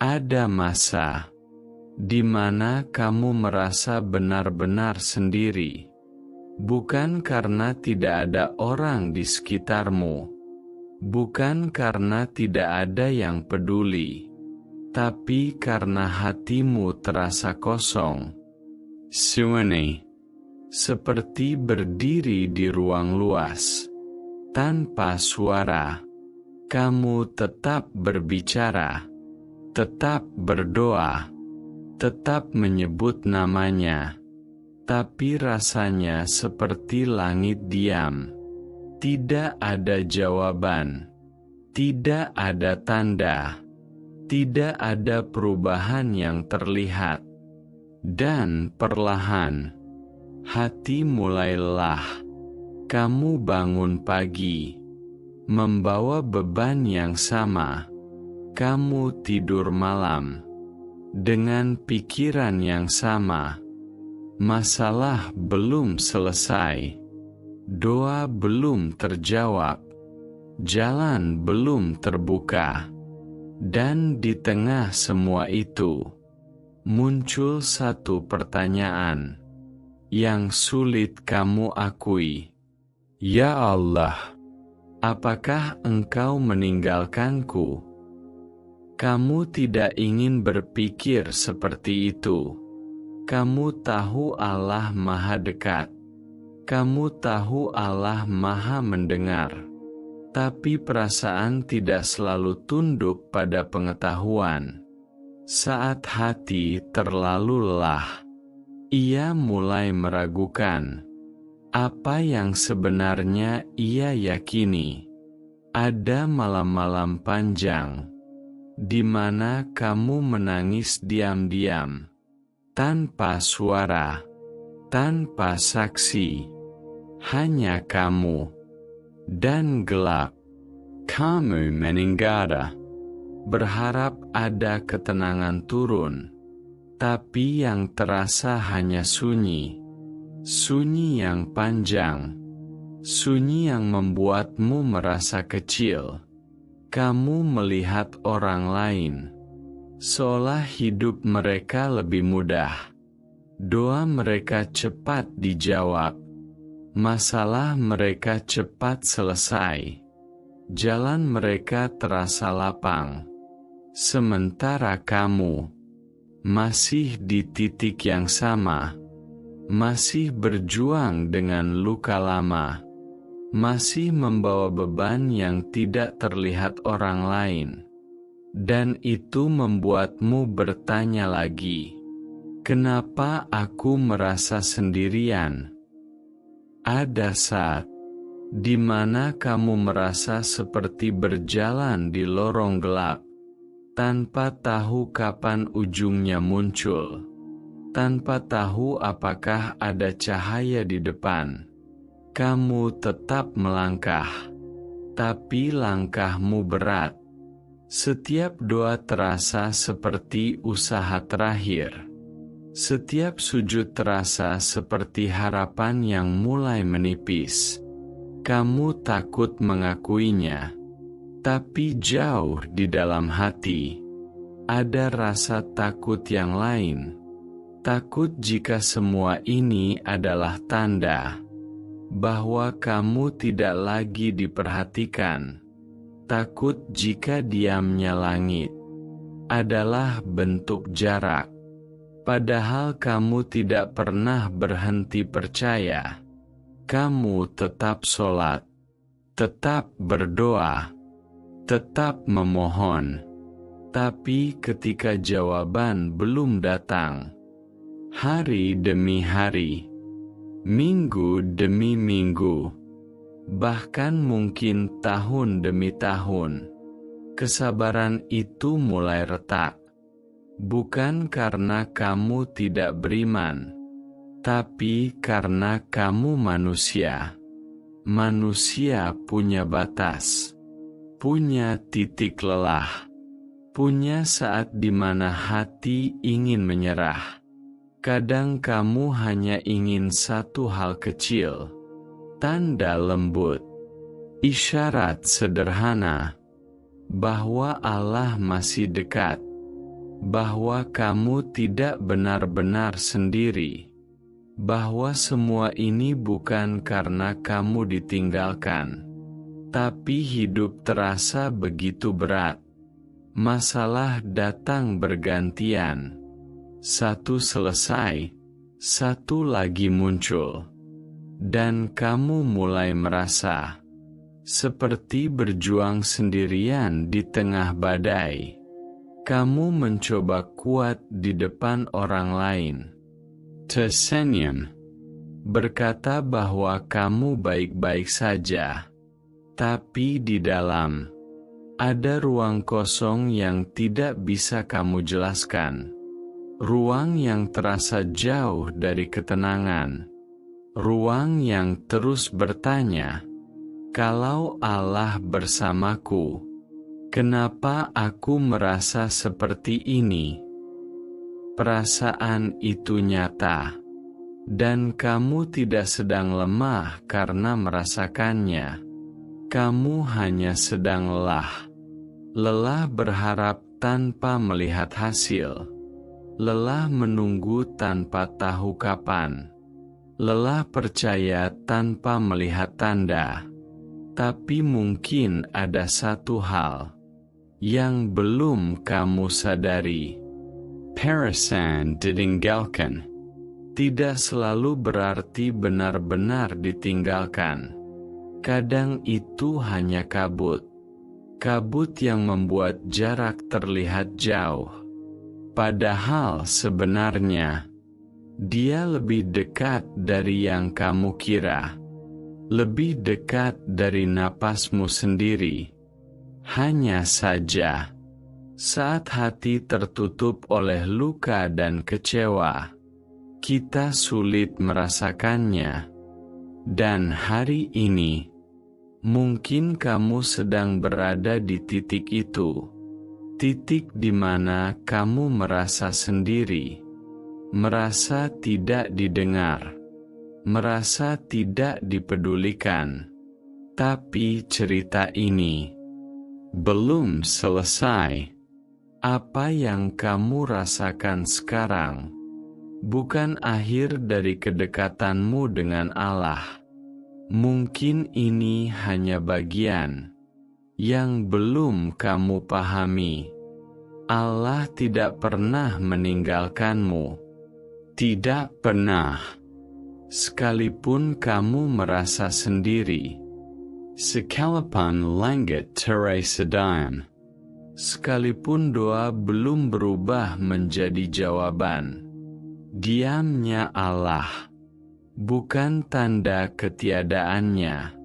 Ada masa di mana kamu merasa benar-benar sendiri, bukan karena tidak ada orang di sekitarmu, bukan karena tidak ada yang peduli, tapi karena hatimu terasa kosong. Sunyi, seperti berdiri di ruang luas, tanpa suara. Kamu tetap berbicara, tetap berdoa, tetap menyebut namanya, tapi rasanya seperti langit diam. Tidak ada jawaban, tidak ada tanda, tidak ada perubahan yang terlihat. Dan perlahan, hati mulai lelah. Kamu bangun pagi, membawa beban yang sama. Kamu tidur malam, dengan pikiran yang sama. Masalah belum selesai, doa belum terjawab, jalan belum terbuka. Dan di tengah semua itu, muncul satu pertanyaan yang sulit kamu akui. Ya Allah, apakah Engkau meninggalkanku? Kamu tidak ingin berpikir seperti itu. Kamu tahu Allah Maha Dekat. Kamu tahu Allah Maha Mendengar. Tapi perasaan tidak selalu tunduk pada pengetahuan. Saat hati terlalu lelah, ia mulai meragukan apa yang sebenarnya ia yakini. Ada malam-malam panjang di mana kamu menangis diam-diam, tanpa suara, tanpa saksi, hanya kamu dan gelap. Kamu menenggara, berharap ada ketenangan turun, tapi yang terasa hanya sunyi. Sunyi yang panjang, sunyi yang membuatmu merasa kecil. Kamu melihat orang lain, seolah hidup mereka lebih mudah. Doa mereka cepat dijawab, masalah mereka cepat selesai. Jalan mereka terasa lapang, sementara kamu masih di titik yang sama. Masih berjuang dengan luka lama, masih membawa beban yang tidak terlihat orang lain, dan itu membuatmu bertanya lagi, kenapa aku merasa sendirian? Ada saat di mana kamu merasa seperti berjalan di lorong gelap, tanpa tahu kapan ujungnya muncul. Tanpa tahu apakah ada cahaya di depan. Kamu tetap melangkah, tapi langkahmu berat. Setiap doa terasa seperti usaha terakhir. Setiap sujud terasa seperti harapan yang mulai menipis. Kamu takut mengakuinya, tapi jauh di dalam hati ada rasa takut yang lain. Takut jika semua ini adalah tanda bahwa kamu tidak lagi diperhatikan. Takut jika diamnya langit adalah bentuk jarak, padahal kamu tidak pernah berhenti percaya. Kamu tetap sholat, tetap berdoa, tetap memohon, tapi ketika jawaban belum datang, hari demi hari, minggu demi minggu, bahkan mungkin tahun demi tahun, kesabaran itu mulai retak. Bukan karena kamu tidak beriman, tapi karena kamu manusia. Manusia punya batas, punya titik lelah, punya saat di mana hati ingin menyerah. Kadang kamu hanya ingin satu hal kecil, tanda lembut, isyarat sederhana, bahwa Allah masih dekat. bahwa kamu tidak benar-benar sendiri, bahwa semua ini bukan karena kamu ditinggalkan, tapi hidup terasa begitu berat. Masalah datang bergantian, satu selesai, satu lagi muncul, dan kamu mulai merasa seperti berjuang sendirian di tengah badai. Kamu mencoba kuat di depan orang lain, tersenyum, berkata bahwa kamu baik-baik saja, tapi di dalam ada ruang kosong yang tidak bisa kamu jelaskan. Ruang yang terasa jauh dari ketenangan. Ruang yang terus bertanya, kalau Allah bersamaku, kenapa aku merasa seperti ini? Perasaan itu nyata, dan kamu tidak sedang lemah karena merasakannya. Kamu hanya sedang lelah. Lelah berharap tanpa melihat hasil. Lelah menunggu tanpa tahu kapan. Lelah percaya tanpa melihat tanda. Tapi mungkin ada satu hal yang belum kamu sadari. Perasaan ditinggalkan tidak selalu berarti benar-benar ditinggalkan. Kadang itu hanya kabut. Kabut yang membuat jarak terlihat jauh. Padahal sebenarnya, dia lebih dekat dari yang kamu kira. Lebih dekat dari napasmu sendiri. Hanya saja, saat hati tertutup oleh luka dan kecewa, kita sulit merasakannya. Dan hari ini, mungkin kamu sedang berada di titik itu. Titik di mana kamu merasa sendiri, merasa tidak didengar, merasa tidak dipedulikan. Tapi cerita ini belum selesai. Apa yang kamu rasakan sekarang bukan akhir dari kedekatanmu dengan Allah. Mungkin ini hanya bagian yang belum kamu pahami. Allah tidak pernah meninggalkanmu. Tidak pernah. Sekalipun kamu merasa sendiri. Sekalipun langit terasa diam. Sekalipun doa belum berubah menjadi jawaban. Diamnya Allah bukan tanda ketiadaannya.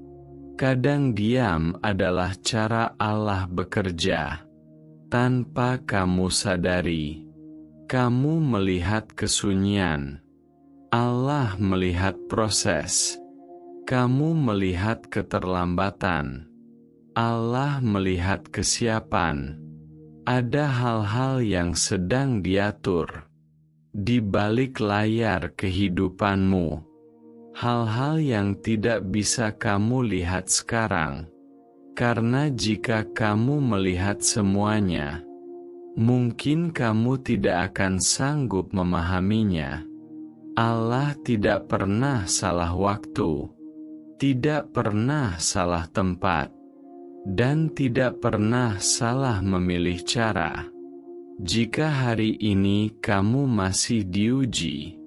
Kadang diam adalah cara Allah bekerja. Tanpa kamu sadari, kamu melihat kesunyian. Allah melihat proses. Kamu melihat keterlambatan. Allah melihat kesiapan. Ada hal-hal yang sedang diatur di balik layar kehidupanmu. Hal-hal yang tidak bisa kamu lihat sekarang. Karena jika kamu melihat semuanya, mungkin kamu tidak akan sanggup memahaminya. Allah tidak pernah salah waktu, tidak pernah salah tempat, dan tidak pernah salah memilih cara. Jika hari ini kamu masih diuji,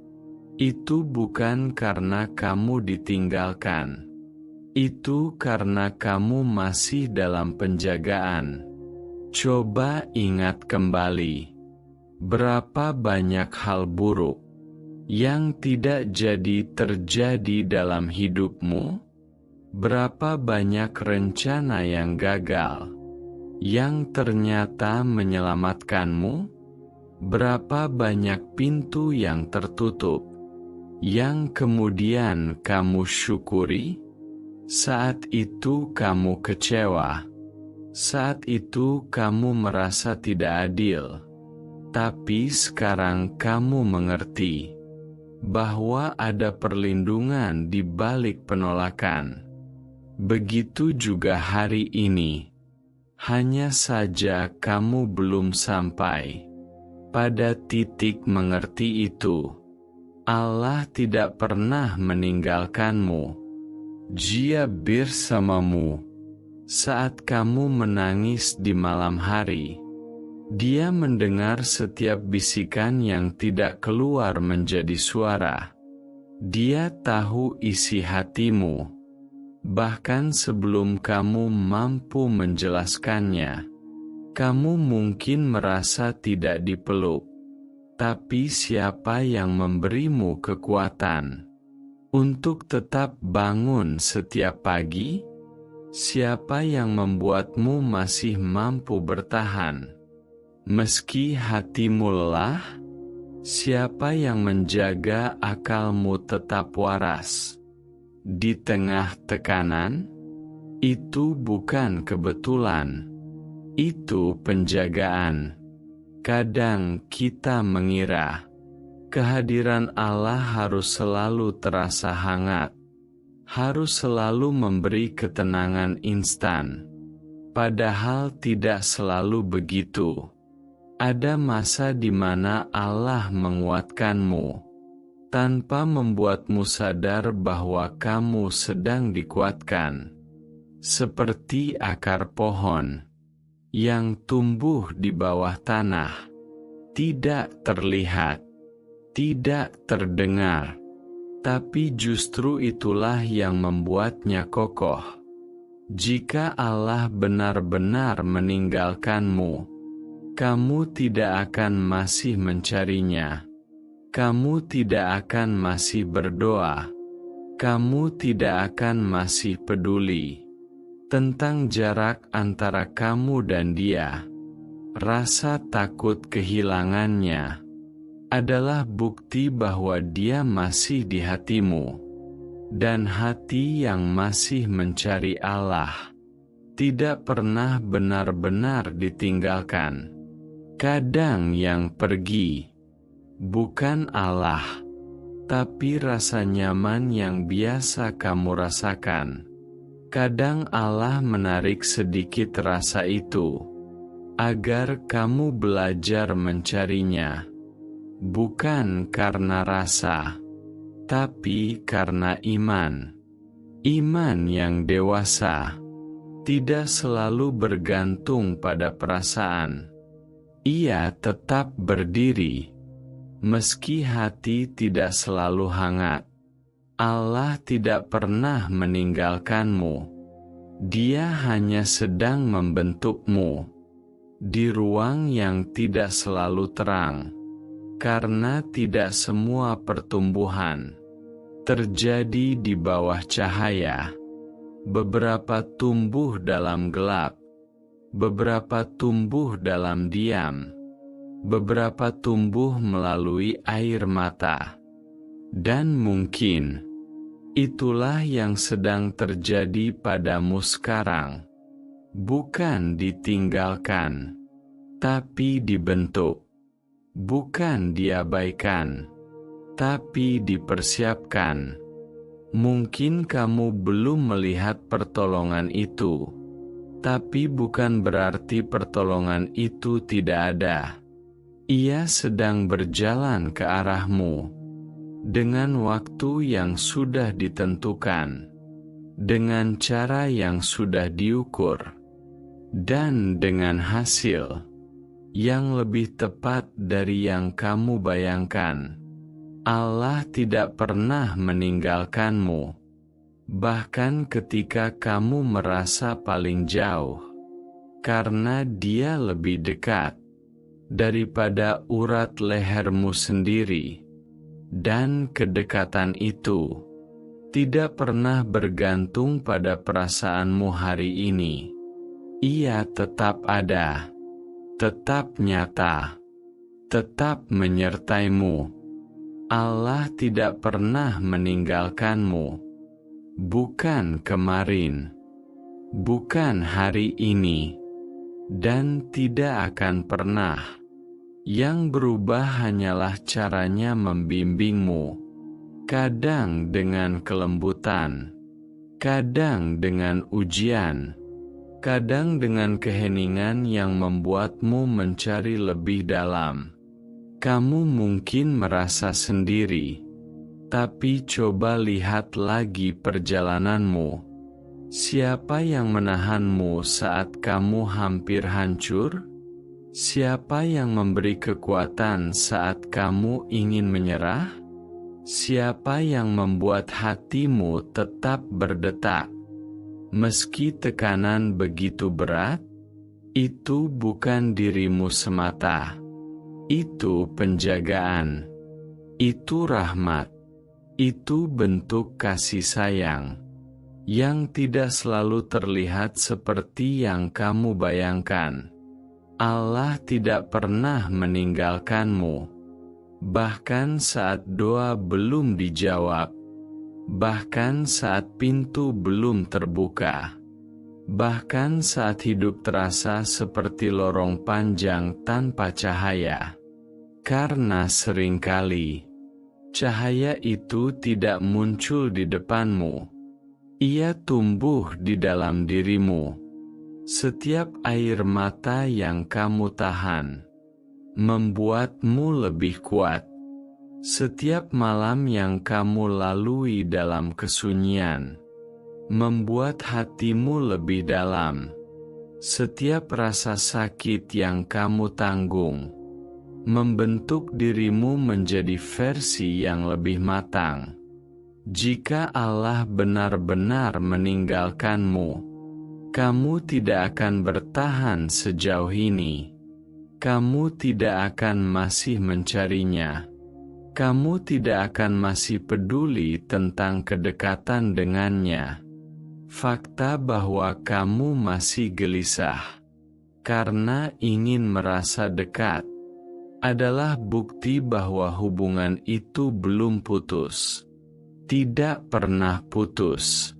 itu bukan karena kamu ditinggalkan. Itu karena kamu masih dalam penjagaan. Coba ingat kembali. Berapa banyak hal buruk yang tidak jadi terjadi dalam hidupmu? Berapa banyak rencana yang gagal yang ternyata menyelamatkanmu? Berapa banyak pintu yang tertutup yang kemudian kamu syukuri? Saat itu kamu kecewa. Saat itu kamu merasa tidak adil. Tapi sekarang kamu mengerti bahwa ada perlindungan di balik penolakan. Begitu juga hari ini. Hanya saja kamu belum sampai. Pada titik mengerti itu, Allah tidak pernah meninggalkanmu. Dia bersamamu saat kamu menangis di malam hari. Dia mendengar setiap bisikan yang tidak keluar menjadi suara. Dia tahu isi hatimu, bahkan sebelum kamu mampu menjelaskannya. Kamu mungkin merasa tidak dipeluk, tapi siapa yang memberimu kekuatan untuk tetap bangun setiap pagi? Siapa yang membuatmu masih mampu bertahan meski hatimu lelah? Siapa yang menjaga akalmu tetap waras di tengah tekanan? Itu bukan kebetulan, itu penjagaan. Kadang kita mengira kehadiran Allah harus selalu terasa hangat, harus selalu memberi ketenangan instan. Padahal tidak selalu begitu. Ada masa di mana Allah menguatkanmu tanpa membuatmu sadar bahwa kamu sedang dikuatkan. Seperti akar pohon yang tumbuh di bawah tanah, tidak terlihat, tidak terdengar, tapi justru itulah yang membuatnya kokoh. Jika Allah benar-benar meninggalkanmu, kamu tidak akan masih mencarinya. Kamu tidak akan masih berdoa. Kamu tidak akan masih peduli tentang jarak antara kamu dan Dia. Rasa takut kehilangannya adalah bukti bahwa Dia masih di hatimu. Dan hati yang masih mencari Allah tidak pernah benar-benar ditinggalkan. Kadang yang pergi bukan Allah, tapi rasa nyaman yang biasa kamu rasakan. Kadang Allah menarik sedikit rasa itu agar kamu belajar mencarinya, bukan karena rasa, tapi karena iman. Iman yang dewasa tidak selalu bergantung pada perasaan. Ia tetap berdiri, meski hati tidak selalu hangat. Allah tidak pernah meninggalkanmu. Dia hanya sedang membentukmu di ruang yang tidak selalu terang, karena tidak semua pertumbuhan terjadi di bawah cahaya. Beberapa tumbuh dalam gelap, beberapa tumbuh dalam diam, beberapa tumbuh melalui air mata. Dan mungkin itulah yang sedang terjadi padamu sekarang. Bukan ditinggalkan, tapi dibentuk. Bukan diabaikan, tapi dipersiapkan. Mungkin kamu belum melihat pertolongan itu, tapi bukan berarti pertolongan itu tidak ada. Ia sedang berjalan ke arahmu dengan waktu yang sudah ditentukan, dengan cara yang sudah diukur, dan dengan hasil yang lebih tepat dari yang kamu bayangkan. Allah tidak pernah meninggalkanmu, bahkan ketika kamu merasa paling jauh, karena Dia lebih dekat daripada urat lehermu sendiri. Dan kedekatan itu tidak pernah bergantung pada perasaanmu hari ini. Ia tetap ada, tetap nyata, tetap menyertaimu. Allah tidak pernah meninggalkanmu, bukan kemarin, bukan hari ini, dan tidak akan pernah. Yang berubah hanyalah caranya membimbingmu, kadang dengan kelembutan, kadang dengan ujian, kadang dengan keheningan yang membuatmu mencari lebih dalam. Kamu mungkin merasa sendiri, tapi coba lihat lagi perjalananmu. Siapa yang menahanmu saat kamu hampir hancur? Siapa yang memberi kekuatan saat kamu ingin menyerah? Siapa yang membuat hatimu tetap berdetak? Meski tekanan begitu berat, itu bukan dirimu semata. Itu penjagaan. Itu rahmat. Itu bentuk kasih sayang yang tidak selalu terlihat seperti yang kamu bayangkan. Allah tidak pernah meninggalkanmu, bahkan saat doa belum dijawab, bahkan saat pintu belum terbuka, bahkan saat hidup terasa seperti lorong panjang tanpa cahaya. Karena seringkali cahaya itu tidak muncul di depanmu, ia tumbuh di dalam dirimu. Setiap air mata yang kamu tahan membuatmu lebih kuat. Setiap malam yang kamu lalui dalam kesunyian membuat hatimu lebih dalam. Setiap rasa sakit yang kamu tanggung membentuk dirimu menjadi versi yang lebih matang. Jika Allah benar-benar meninggalkanmu, kamu tidak akan bertahan sejauh ini. Kamu tidak akan masih mencarinya. Kamu tidak akan masih peduli tentang kedekatan dengannya. Fakta bahwa kamu masih gelisah karena ingin merasa dekat adalah bukti bahwa hubungan itu belum putus. Tidak pernah putus.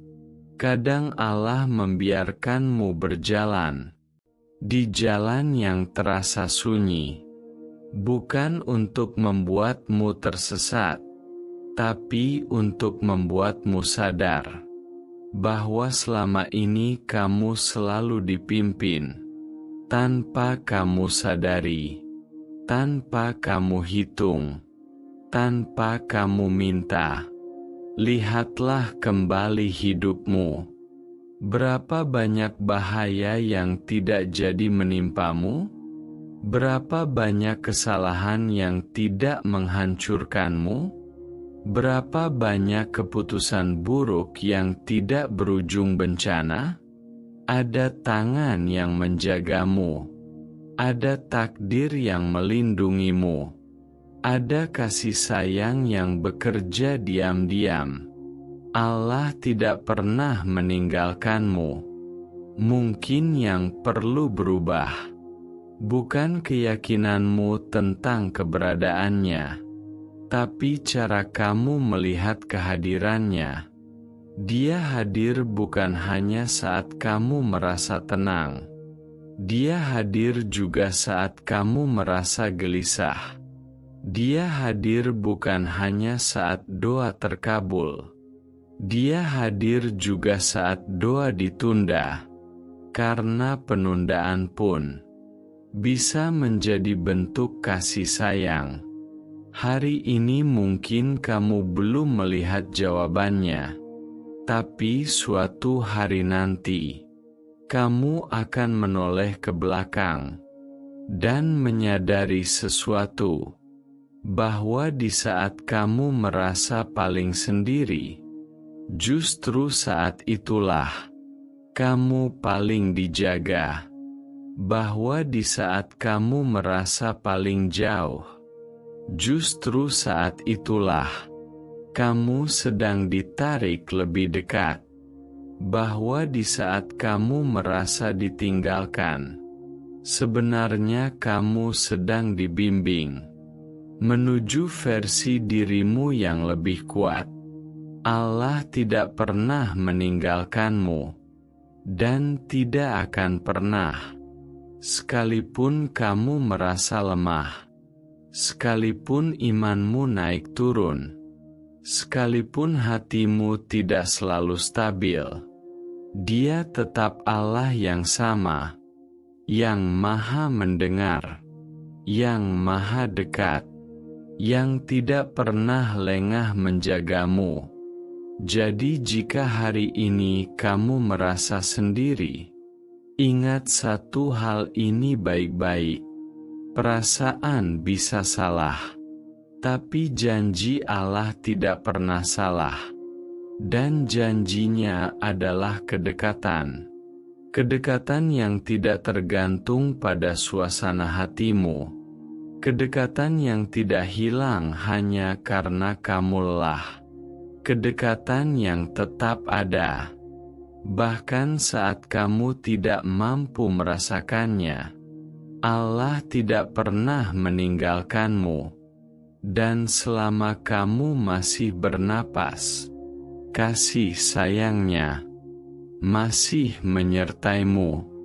Kadang Allah membiarkanmu berjalan di jalan yang terasa sunyi, bukan untuk membuatmu tersesat, tapi untuk membuatmu sadar bahwa selama ini kamu selalu dipimpin, tanpa kamu sadari, tanpa kamu hitung, tanpa kamu minta. Lihatlah kembali hidupmu. Berapa banyak bahaya yang tidak jadi menimpamu? Berapa banyak kesalahan yang tidak menghancurkanmu? Berapa banyak keputusan buruk yang tidak berujung bencana? Ada tangan yang menjagamu. Ada takdir yang melindungimu. Ada kasih sayang yang bekerja diam-diam. Allah tidak pernah meninggalkanmu. Mungkin yang perlu berubah bukan keyakinanmu tentang keberadaannya, tapi cara kamu melihat kehadirannya. Dia hadir bukan hanya saat kamu merasa tenang. Dia hadir juga saat kamu merasa gelisah. Dia hadir bukan hanya saat doa terkabul. Dia hadir juga saat doa ditunda, karena penundaan pun bisa menjadi bentuk kasih sayang. Hari ini mungkin kamu belum melihat jawabannya, tapi suatu hari nanti, kamu akan menoleh ke belakang dan menyadari sesuatu. Bahwa di saat kamu merasa paling sendiri, justru saat itulah kamu paling dijaga. Bahwa di saat kamu merasa paling jauh, justru saat itulah kamu sedang ditarik lebih dekat. Bahwa di saat kamu merasa ditinggalkan, sebenarnya kamu sedang dibimbing menuju versi dirimu yang lebih kuat. Allah tidak pernah meninggalkanmu, dan tidak akan pernah. Sekalipun kamu merasa lemah, sekalipun imanmu naik turun, sekalipun hatimu tidak selalu stabil, Dia tetap Allah yang sama, yang Maha Mendengar, yang maha dekat, yang tidak pernah lengah menjagamu. Jadi jika hari ini kamu merasa sendiri, ingat satu hal ini baik-baik. Perasaan bisa salah, tapi janji Allah tidak pernah salah. Dan janjinya adalah kedekatan. Kedekatan yang tidak tergantung pada suasana hatimu. Kedekatan yang tidak hilang hanya karena kamu lelah. Kedekatan yang tetap ada, bahkan saat kamu tidak mampu merasakannya. Allah tidak pernah meninggalkanmu, dan selama kamu masih bernapas, kasih sayangnya masih menyertaimu.